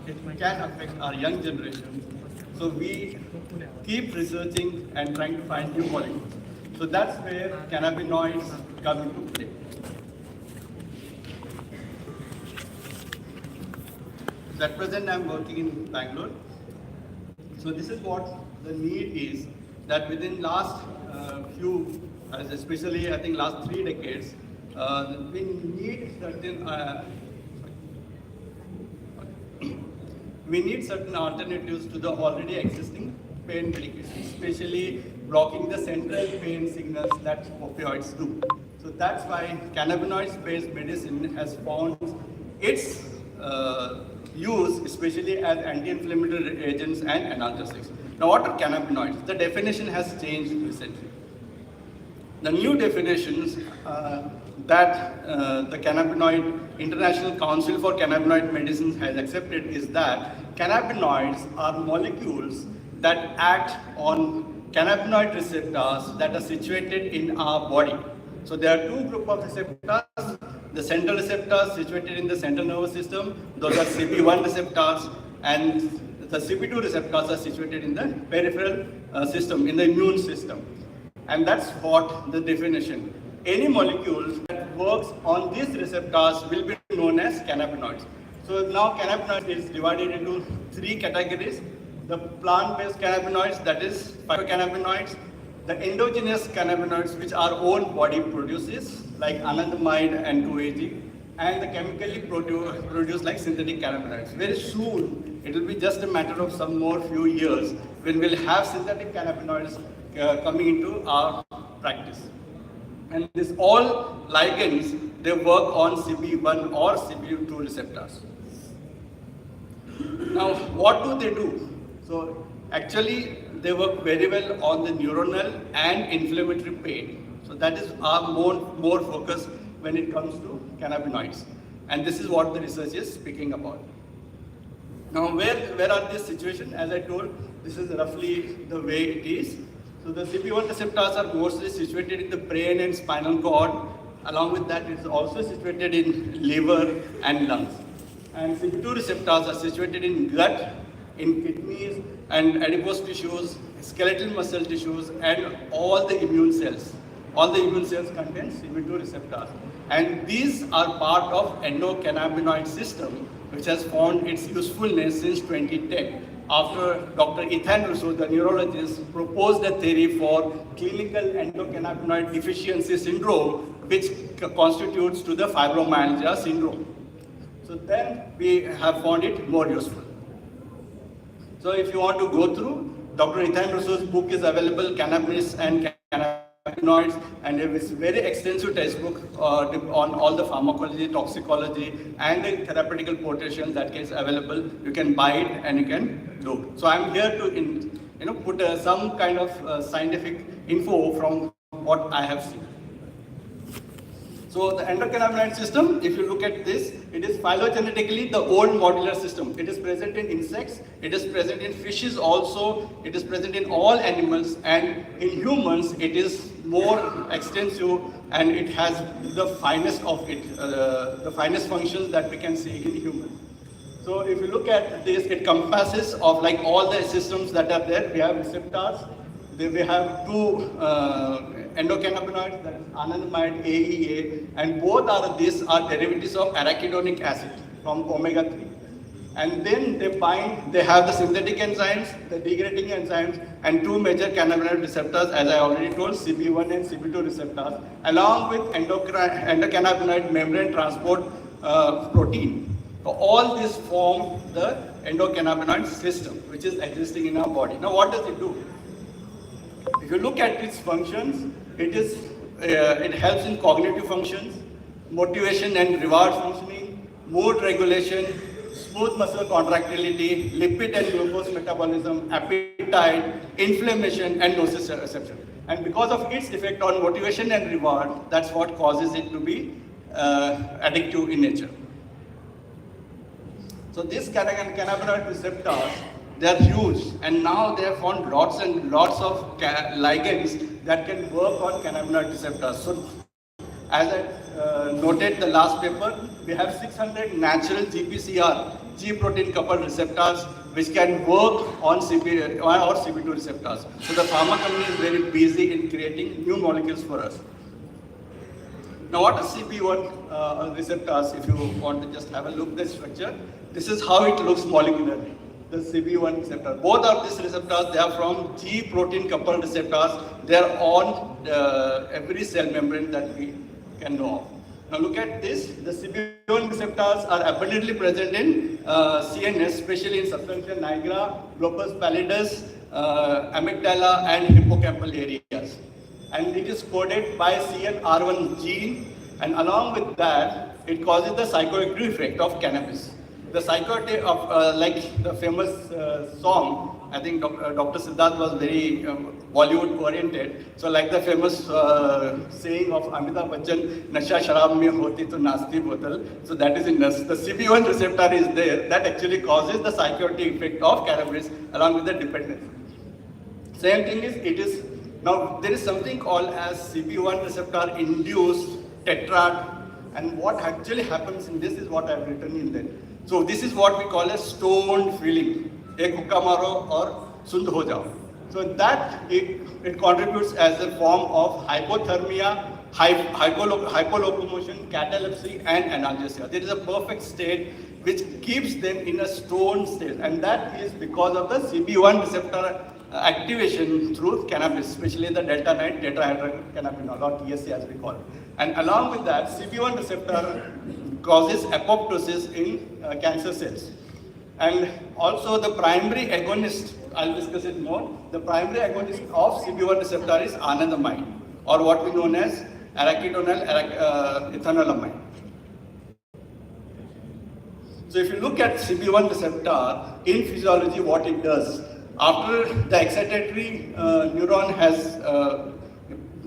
can affect our young generation. So we keep researching and trying to find new molecules. So that's where cannabinoids come into play. So at present I'm working in Bangalore. So this is what the need is, that within last especially I think last 3 decades, we need certain we need certain alternatives to the already existing pain medications, especially blocking the central pain signals that opioids do. So that's why cannabinoids-based medicine has found its use, especially as anti-inflammatory agents and analgesics. Now, what are cannabinoids? The definition has changed recently. The new definitions that the International Council for Cannabinoid Medicines has accepted is that cannabinoids are molecules that act on cannabinoid receptors that are situated in our body. So there are 2 groups of receptors. The central receptors situated in the central nervous system, those are CB1 receptors, and the CB2 receptors are situated in the peripheral system, in the immune system. And that's what the definition. Any molecule that works on these receptors will be known as cannabinoids. So now cannabinoids is divided into 3 categories. The plant-based cannabinoids, that is phytocannabinoids, the endogenous cannabinoids which our own body produces, like anandamide and 2-AG, and the chemically produced like synthetic cannabinoids. Very soon, it will be just a matter of some more few years when we'll have synthetic cannabinoids coming into our practice. And this all ligands, they work on CB1 or CB2 receptors. Now, what do they do? So actually, they work very well on the neuronal and inflammatory pain. So that is our more focus when it comes to cannabinoids. And this is what the research is speaking about. Now, where are these situations? As I told, this is roughly the way it is. So the CB1 receptors are mostly situated in the brain and spinal cord. Along with that, it is also situated in liver and lungs. And CB2 receptors are situated in gut, in kidneys and adipose tissues, skeletal muscle tissues, and all the immune cells. All the immune cells contain CB2 receptors. And these are part of endocannabinoid system, which has found its usefulness since 2010. After Dr. Ethan Russo, the neurologist, proposed a theory for clinical endocannabinoid deficiency syndrome, which constitutes to the fibromyalgia syndrome. So then we have found it more useful. So if you want to go through, Dr. Ethan Russo's book is available, Cannabis and Cannabinoids, and there is very extensive textbook on all the pharmacology, toxicology, and the therapeutical potential that is available. You can buy it and you can do. So I'm here to put some kind of scientific info from what I have seen. So the endocannabinoid system, if you look at this, it is phylogenetically the old modular system. It is present in insects, it is present in fishes also, it is present in all animals, and in humans it is more extensive and it has the finest of it, the finest functions that we can see in humans. So if you look at this, it compasses of like all the systems that are there. We have receptors, we have 2 endocannabinoids, that is anandamide, AEA, and both these are derivatives of arachidonic acid from omega-3. And then they have the synthetic enzymes, the degrading enzymes, and 2 major cannabinoid receptors, as I already told, CB1 and CB2 receptors, along with endocannabinoid membrane transport protein. So all this form the endocannabinoid system, which is existing in our body. Now, what does it do? If you look at its functions, it helps in cognitive functions, motivation and reward functioning, mood regulation, smooth muscle contractility, lipid and glucose metabolism, appetite, inflammation, and nociception. And because of its effect on motivation and reward, that's what causes it to be addictive in nature. So these cannabinoid receptors, they are huge, and now they have found lots and lots of ligands that can work on cannabinoid receptors. So, as I noted the last paper, we have 600 natural GPCR G protein coupled receptors which can work on CB1 or CB2 receptors. So the pharma company is very busy in creating new molecules for us. Now what are CB1 receptors? If you want to just have a look at the structure, this is how it looks molecularly. The CB1 receptor. Both of these receptors, they are from G protein coupled receptors. They are on every cell membrane that we can know of. Now look at this. The CB1 receptors are abundantly present in CNS, especially in substantia nigra, locus pallidus, amygdala, and hippocampal areas. And it is coded by CNR1 gene, and along with that, it causes the psychoactive effect of cannabis. The psychoactive of, like the famous song, I think Dr. Siddharth was very Bollywood oriented. So like the famous saying of Amitabh Bachchan, Nasha Sharab mein hoti to nasti botal. So that is in the CB1 receptor is there. That actually causes the psychoactive effect of cannabis along with the dependence. Same thing is, it is, now there is something called as CB1 receptor induced tetrad. And what actually happens in this is what I have written in there. So this is what we call a stoned feeling. Ek hukka maro or sundh ho jao. So that it contributes as a form of hypothermia, hypolocomotion, catalepsy, and analgesia. There is a perfect state which keeps them in a stoned state, and that is because of the CB1 receptor activation through cannabis, especially the delta-9 tetrahydrocannabinol or THC as we call it. And along with that, CB1 receptor causes apoptosis in cancer cells. And also the primary agonist, I'll discuss it more, the primary agonist of CB1 receptor is anandamide, or what we know as arachidonyl ethanolamide. So if you look at CB1 receptor in physiology, what it does, after the excitatory neuron has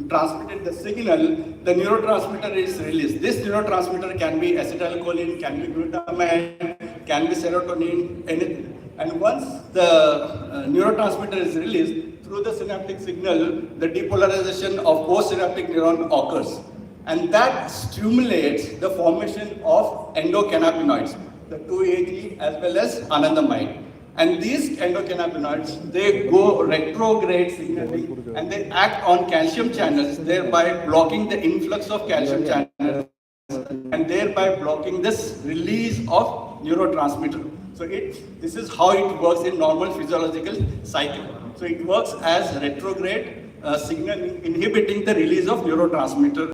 transmitted the signal, the neurotransmitter is released. This neurotransmitter can be acetylcholine, can be glutamate, can be serotonin, anything. And once the neurotransmitter is released, through the synaptic signal, the depolarization of postsynaptic neuron occurs. And that stimulates the formation of endocannabinoids, the 2-AG as well as anandamide. And these endocannabinoids, they go retrograde signaling and they act on calcium channels, thereby blocking the influx of calcium channels and thereby blocking this release of neurotransmitter. So this is how it works in normal physiological cycle. So it works as retrograde signaling, inhibiting the release of neurotransmitter.